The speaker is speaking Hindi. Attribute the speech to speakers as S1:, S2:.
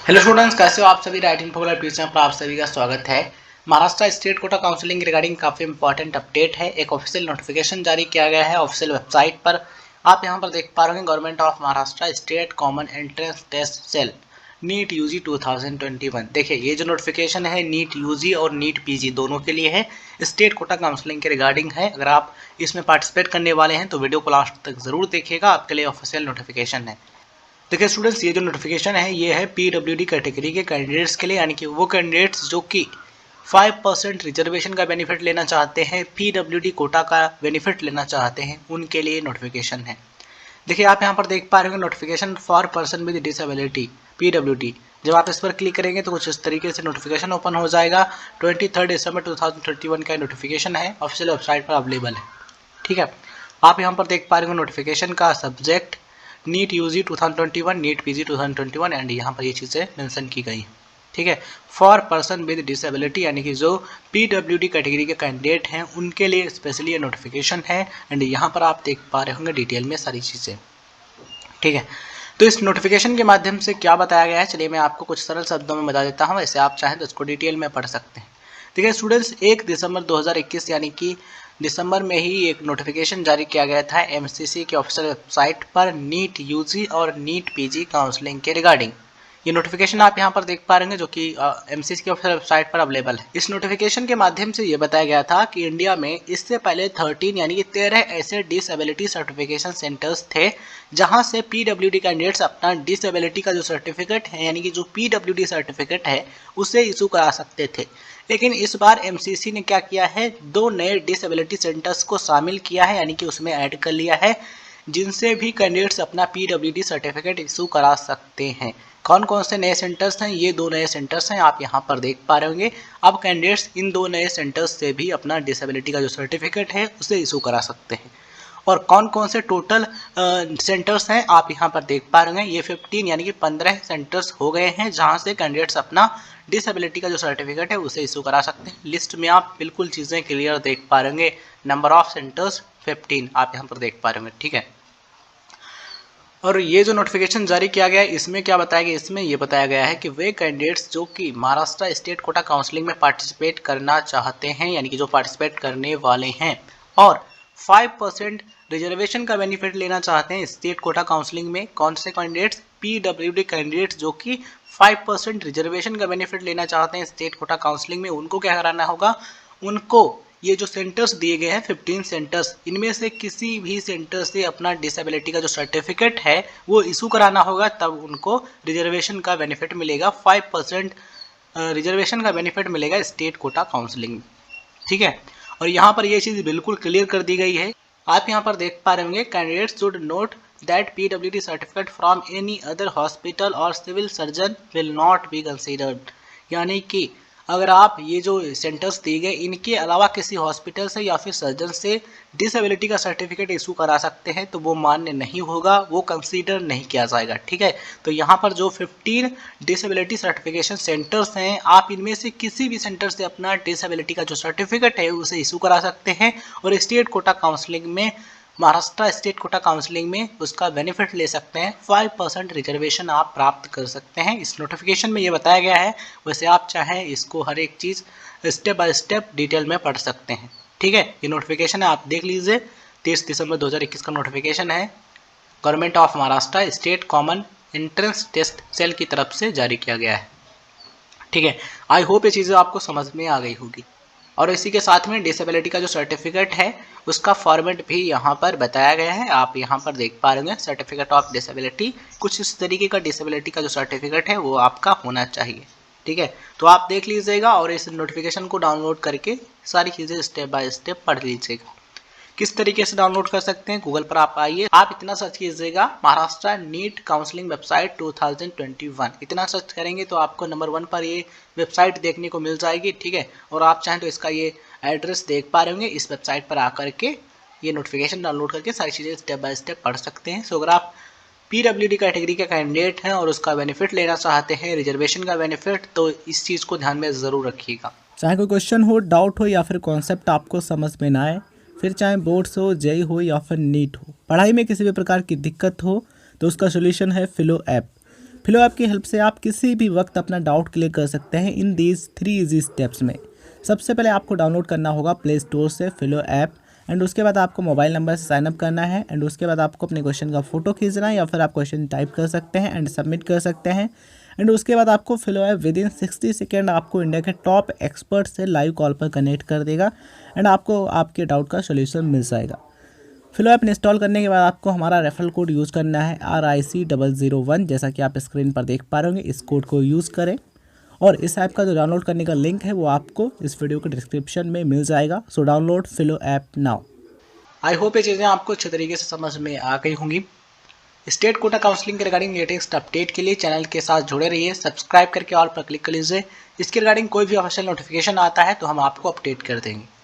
S1: हेलो स्टूडेंट्स, कैसे हो आप सभी। राइट इन्फो ट्यूशन पर आप सभी का स्वागत है। Maharashtra state quota counselling regarding काफ़ी इंपॉर्टेंट अपडेट है। एक ऑफिशियल नोटिफिकेशन जारी किया गया है ऑफिशियल वेबसाइट पर। आप यहां पर देख पा रहे हैं government of Maharashtra state common entrance test cell NEET UG 2021। देखिए, ये जो नोटिफिकेशन है नीट यूजी और नीट पीजी दोनों के लिए है। स्टेट कोटा काउंसलिंग के रिगार्डिंग है। अगर आप इसमें पार्टिसिपेट करने वाले हैं तो वीडियो को लास्ट तक जरूर देखिएगा, आपके लिए ऑफिशियल नोटिफिकेशन है। देखिए स्टूडेंट्स, ये जो नोटिफिकेशन है ये है पीडब्ल्यूडी कैटेगरी के कैंडिडेट्स के लिए, यानी कि वो कैंडिडेट्स जो कि 5% रिजर्वेशन का बेनिफिट लेना चाहते हैं, पीडब्ल्यूडी कोटा का बेनिफिट लेना चाहते हैं, उनके लिए नोटिफिकेशन है। देखिए, आप यहाँ पर देख पा रहे होंगे notification for person with disability PWD. जब आप इस पर क्लिक करेंगे तो कुछ इस तरीके से नोटिफिकेशन ओपन हो जाएगा। 23 दिसंबर 2031 का नोटिफिकेशन है, ऑफिशियल वेबसाइट पर अवेलेबल है। ठीक है, आप यहाँ पर देख पा रहे होंगे नोटिफिकेशन का subject NEET UG 2021, NEET PG 2021 and यहाँ पर ये चीज़ें मेंशन की गई हैं। ठीक है, फॉर पर्सन विद डिसेबिलिटी, यानी कि जो पीडब्ल्यूडी कैटेगरी के कैंडिडेट हैं उनके लिए स्पेशली ये नोटिफिकेशन है। एंड यहाँ पर आप देख पा रहे होंगे डिटेल में सारी चीज़ें। ठीक है, तो इस नोटिफिकेशन के माध्यम से क्या बताया गया है, चलिए मैं आपको कुछ सरल शब्दों में बता देता हूँ, ऐसे आप चाहें तो इसको डिटेल में पढ़ सकते हैं। देखिए स्टूडेंट्स, 1 दिसंबर 2021 यानी कि दिसंबर में ही एक नोटिफिकेशन जारी किया गया था एमसीसी के ऑफिशियल वेबसाइट पर नीट यूजी और नीट पीजी काउंसलिंग के रिगार्डिंग। ये नोटिफिकेशन आप यहाँ पर देख पा रहे हैं जो कि एमसीसी की ऑफिशियल वेबसाइट पर अवेलेबल है। इस नोटिफिकेशन के माध्यम से ये बताया गया था कि इंडिया में इससे पहले 13 यानी कि 13 ऐसे डिसेबिलिटी सर्टिफिकेशन सेंटर्स थे जहां से पीडब्ल्यूडी कैंडिडेट्स अपना डिसेबिलिटी का जो सर्टिफिकेट है, यानी कि जो पीडब्ल्यूडी सर्टिफिकेट है, उसे इशू करा सकते थे। लेकिन इस बार एमसीसी ने क्या किया है, 2 नए डिसेबिलिटी सेंटर्स को शामिल किया है, यानी कि उसमें ऐड कर लिया है, जिनसे भी कैंडिडेट्स अपना पीडब्ल्यूडी सर्टिफिकेट इशू करा सकते हैं। कौन कौन से नए सेंटर्स हैं, ये 2 नए सेंटर्स हैं, आप यहाँ पर देख पा रहे होंगे। अब कैंडिडेट्स इन 2 नए सेंटर्स से भी अपना डिसेबिलिटी का जो सर्टिफिकेट है उसे इशू करा सकते हैं। और कौन कौन से टोटल सेंटर्स हैं आप यहाँ पर देख पा रहे हैं। ये 15 यानी कि 15 सेंटर्स हो गए हैं जहाँ से कैंडिडेट्स अपना डिसेबिलिटी का जो सर्टिफिकेट है उसे इशू करा सकते हैं। लिस्ट में आप बिल्कुल चीज़ें क्लियर देख पा रहे होंगे। नंबर ऑफ सेंटर्स 15 आप यहाँ पर देख पा रहे होंगे। ठीक है, और ये जो नोटिफिकेशन जारी किया गया है इसमें क्या बताया गया, इसमें ये बताया गया है कि वे कैंडिडेट्स जो कि महाराष्ट्र स्टेट कोटा काउंसलिंग में पार्टिसिपेट करना चाहते हैं, यानी कि जो पार्टिसिपेट करने वाले हैं और 5% रिजर्वेशन का बेनिफिट लेना चाहते हैं स्टेट कोटा काउंसलिंग में। कौन से कैंडिडेट्स, पीडब्ल्यूडी कैंडिडेट्स जो कि 5% रिजर्वेशन का बेनिफिट लेना चाहते हैं स्टेट कोटा काउंसलिंग में, उनको क्या कराना होगा, उनको ये जो सेंटर्स दिए गए हैं 15 सेंटर्स, इनमें से किसी भी सेंटर से अपना डिसेबिलिटी का जो सर्टिफिकेट है वो इशू कराना होगा, तब उनको रिजर्वेशन का बेनिफिट मिलेगा। 5% रिजर्वेशन का बेनिफिट मिलेगा स्टेट कोटा काउंसलिंग में। ठीक है, और यहाँ पर ये चीज़ बिल्कुल क्लियर कर दी गई है। आप यहाँ पर देख पा रहे होंगे candidates should note that PWD certificate from any other hospital और civil surgeon will not be considered, यानी कि अगर आप ये जो सेंटर्स दिए गए इनके अलावा किसी हॉस्पिटल से या फिर सर्जन से डिसेबिलिटी का सर्टिफिकेट इशू करा सकते हैं तो वो मान्य नहीं होगा, वो कंसीडर नहीं किया जाएगा। ठीक है, तो यहाँ पर जो 15 डिसेबिलिटी सर्टिफिकेशन सेंटर्स हैं, आप इनमें से किसी भी सेंटर से अपना डिसेबिलिटी का जो सर्टिफिकेट है उसे इशू करा सकते हैं और स्टेट कोटा काउंसलिंग में, महाराष्ट्र स्टेट कोटा काउंसलिंग में उसका बेनिफिट ले सकते हैं। 5% रिजर्वेशन आप प्राप्त कर सकते हैं, इस नोटिफिकेशन में ये बताया गया है। वैसे आप चाहें इसको हर एक चीज़ स्टेप बाय स्टेप डिटेल में पढ़ सकते हैं। ठीक है, ये नोटिफिकेशन है, आप देख लीजिए। 30 दिसंबर 2021 का नोटिफिकेशन है, government of Maharashtra state common entrance test cell की तरफ से जारी किया गया है। ठीक है, आई होप ये चीज़ें आपको समझ में आ गई होगी। और इसी के साथ में डिसेबिलिटी का जो सर्टिफिकेट है उसका फॉर्मेट भी यहाँ पर बताया गया है, आप यहाँ पर देख पा रहे हैं। सर्टिफिकेट ऑफ डिसेबिलिटी, कुछ इस तरीके का डिसेबिलिटी का जो सर्टिफिकेट है वो आपका होना चाहिए। ठीक है, तो आप देख लीजिएगा और इस नोटिफिकेशन को डाउनलोड करके सारी चीज़ें स्टेप बाय स्टेप पढ़ लीजिएगा। किस तरीके से डाउनलोड कर सकते हैं, गूगल पर आप आइए, आप इतना सर्च कीजिएगा महाराष्ट्र नीट काउंसलिंग वेबसाइट 2021, इतना सर्च करेंगे तो आपको नंबर 1 पर ये वेबसाइट देखने को मिल जाएगी। ठीक है, और आप चाहें तो इसका ये एड्रेस देख पा रहे होंगे, इस वेबसाइट पर आकर के ये नोटिफिकेशन डाउनलोड करके सारी चीज़ें स्टेप बाय स्टेप पढ़ सकते हैं। सो अगर आप पीडब्ल्यूडी कैटेगरी के कैंडिडेट हैं और उसका बेनिफिट लेना चाहते हैं, रिजर्वेशन का बेनिफिट, तो इस चीज़ को ध्यान में ज़रूर रखिएगा।
S2: चाहे कोई क्वेश्चन हो, डाउट हो या फिर कॉन्सेप्ट आपको समझ में ना आए, फिर चाहे बोर्ड्स हो, जेई हो या फिर नीट हो, पढ़ाई में किसी भी प्रकार की दिक्कत हो तो उसका सोल्यूशन है फिलो ऐप। फिलो ऐप की हेल्प से आप किसी भी वक्त अपना डाउट क्लियर कर सकते हैं इन दीज 3 इजी स्टेप्स में। सबसे पहले आपको डाउनलोड करना होगा प्ले स्टोर से फिलो ऐप, एंड उसके बाद आपको मोबाइल नंबर से साइनअप करना है, एंड उसके बाद आपको अपने क्वेश्चन का फोटो खींचना है या फिर आप क्वेश्चन टाइप कर सकते हैं एंड सबमिट कर सकते हैं। एंड उसके बाद आपको फिलो ऐप विद इन 60 सेकेंड आपको इंडिया के टॉप एक्सपर्ट से लाइव कॉल पर कनेक्ट कर देगा एंड आपको आपके डाउट का सोल्यूशन मिल जाएगा। फिलो ऐप इंस्टॉल करने के बाद आपको हमारा रेफरल कोड यूज़ करना है RIC001, जैसा कि आप स्क्रीन पर देख पा रहे होंगे। इस कोड को यूज़ करें और इस ऐप का जो डाउनलोड करने का लिंक है वो आपको इस वीडियो के डिस्क्रिप्शन में मिल जाएगा। So download फिलो app now.
S1: I hope ये चीज़ें आपको अच्छे तरीके से समझ में आ गई होंगी। स्टेट कोटा काउंसलिंग के रिगार्डिंग लेटेस्ट अपडेट के लिए चैनल के साथ जुड़े रहिए, सब्सक्राइब करके ऑल पर क्लिक कर लीजिए। इसके रिगार्डिंग कोई भी ऑफिशियल नोटिफिकेशन आता है तो हम आपको अपडेट कर देंगे।